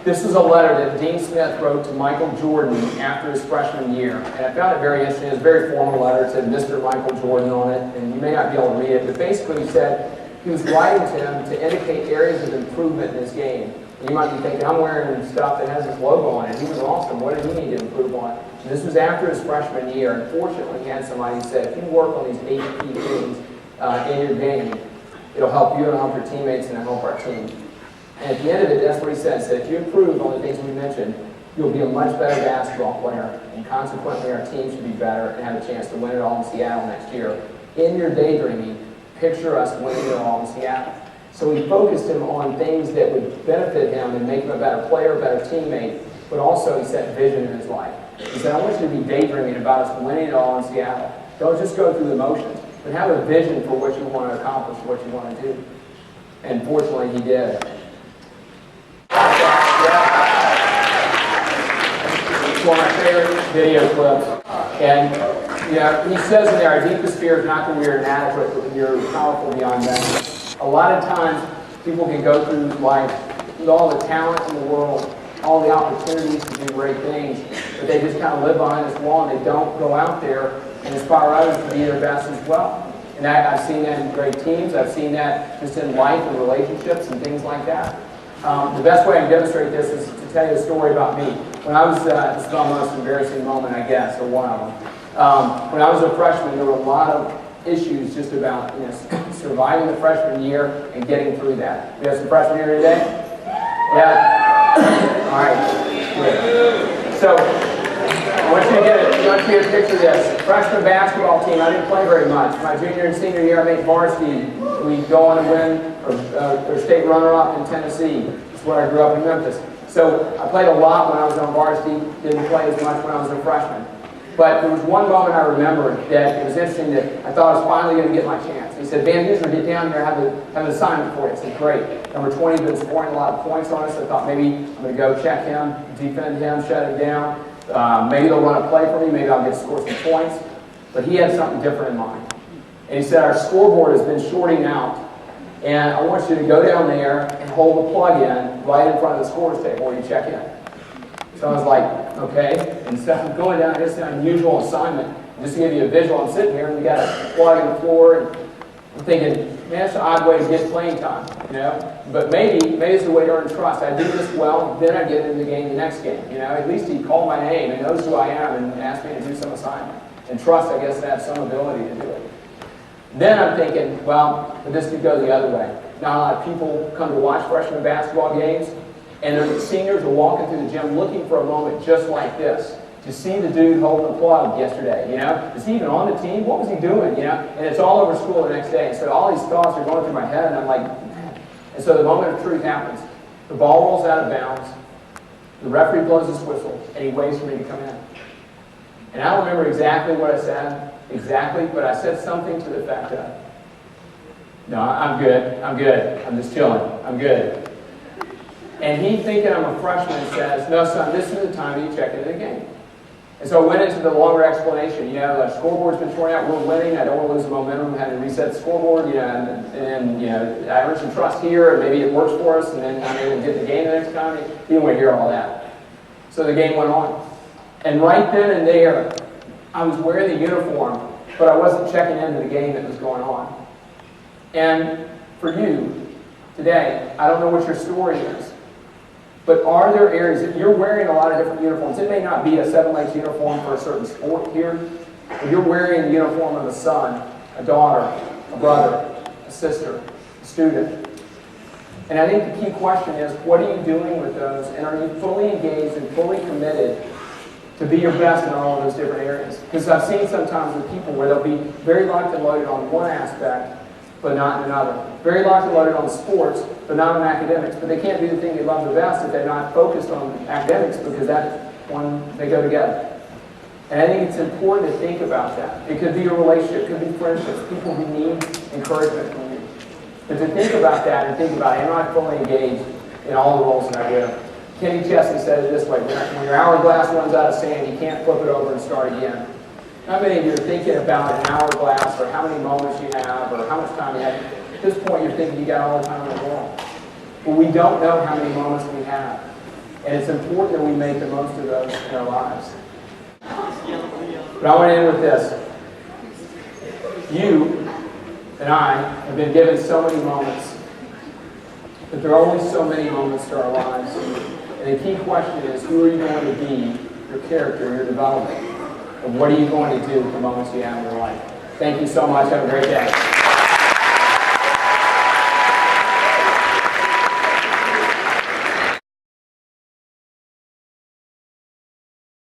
This is a letter that Dean Smith wrote to Michael Jordan after his freshman year. And I found it very interesting. It's a very formal letter. It said Mr. Michael Jordan on it, and you may not be able to read it, but basically he said he was writing to him to indicate areas of improvement in his game. And you might be thinking, I'm wearing stuff that has his logo on it. He was awesome. What did he need to improve on? And this was after his freshman year. And fortunately, he had somebody who said, if you work on these 8 key things in your game, it'll help you, it'll help your teammates, and it'll help our team. And at the end of it, that's what he said. He said, if you improve on the things we mentioned, you'll be a much better basketball player. And consequently, our team should be better and have a chance to win it all in Seattle next year. In your daydreaming, picture us winning it all in Seattle. So he focused him on things that would benefit him and make him a better player, a better teammate, but also he set vision in his life. He said, I want you to be daydreaming about us winning it all in Seattle. Don't just go through the motions, but have a vision for what you want to accomplish, what you want to do. And fortunately, he did. It's one of my favorite video clips. And he says in there, our deepest fear is not that we are inadequate, but that we are powerful beyond that. A lot of times, people can go through life with all the talent in the world, all the opportunities to do great things, but they just kind of live behind this wall and they don't go out there and inspire others to be their best as well. And I've seen that in great teams. I've seen that just in life and relationships and things like that. The best way I can demonstrate this is to tell you a story about me. When I was, this is the most embarrassing moment, I guess, or one of them. When I was a freshman, there were a lot of issues just about surviving the freshman year and getting through that. We have some freshmen here today? Yeah? All right. Good. So, I want you to get a picture of this. Freshman basketball team, I didn't play very much. My junior and senior year, I made varsity. We go on to win or state runner-up in Tennessee. That's where I grew up in Memphis. So I played a lot when I was on varsity, didn't play as much when I was a freshman. But there was one moment I remember that it was interesting that I thought I was finally going to get my chance. He said, Van Hoozer, get down here, I have an assignment for you. I said, great. Number 20 has been scoring a lot of points on us. I thought maybe I'm going to go check him, defend him, shut him down. Maybe they'll run a play for me. Maybe I'll get to score some points. But he had something different in mind. And he said, our scoreboard has been shorting out. And I want you to go down there and hold the plug in right in front of the scorer's table where you check in. So I was like, okay. And so I'm going down, it's an unusual assignment. Just to give you a visual, I'm sitting here and we got a plug in the floor. And I'm thinking, man, that's an odd way to get playing time, But maybe it's a way to earn trust. I do this well, then I get into the game the next game, At least he called my name and knows who I am and asked me to do some assignment. And trust, I guess, to have some ability to do it. Then I'm thinking, well, but this could go the other way. Not a lot of people come to watch freshman basketball games, and the seniors are walking through the gym looking for a moment just like this. To see the dude holding the plug yesterday, Is he even on the team? What was he doing, And it's all over school the next day. And so all these thoughts are going through my head, and I'm like, man. And so the moment of truth happens. The ball rolls out of bounds. The referee blows his whistle, and he waits for me to come in. And I don't remember exactly what I said, but I said something to the effect of, no, I'm good, I'm just chilling, I'm good. And he, thinking I'm a freshman, says, no, son, this is the time you check into the game. And so I went into the longer explanation. The scoreboard's been shorting out, we're winning, I don't want to lose the momentum, I had to reset the scoreboard, and I earned some trust here, and maybe it works for us, and then I'm able to get the game the next time. He didn't want to hear all that. So the game went on. And right then and there, I was wearing the uniform, but I wasn't checking into the game that was going on. And for you, today, I don't know what your story is, but are there areas that you're wearing a lot of different uniforms? It may not be a Seven Lakes uniform for a certain sport here, but you're wearing the uniform of a son, a daughter, a brother, a sister, a student. And I think the key question is, what are you doing with those? And are you fully engaged and fully committed to be your best in all of those different areas? Because I've seen sometimes with people where they'll be very locked and loaded on one aspect, but not in another. Very locked and loaded on sports, but not on academics. But they can't do the thing they love the best if they're not focused on academics, because that's when they go together. And I think it's important to think about that. It could be a relationship, it could be friendships, people who need encouragement from you. But to think about that and think about, am I fully engaged in all the roles that I wear? Kenny Chesney said it this way, when your hourglass runs out of sand, you can't flip it over and start again. How many of you are thinking about an hourglass, or how many moments you have, or how much time you have? At this point, you're thinking you got all the time in the world. But we don't know how many moments we have. And it's important that we make the most of those in our lives. But I want to end with this. You and I have been given so many moments, but there are only so many moments to our lives. And the key question is, who are you going to be, your character, your development? And what are you going to do with the moments you have in your life? Thank you so much. Have a great day.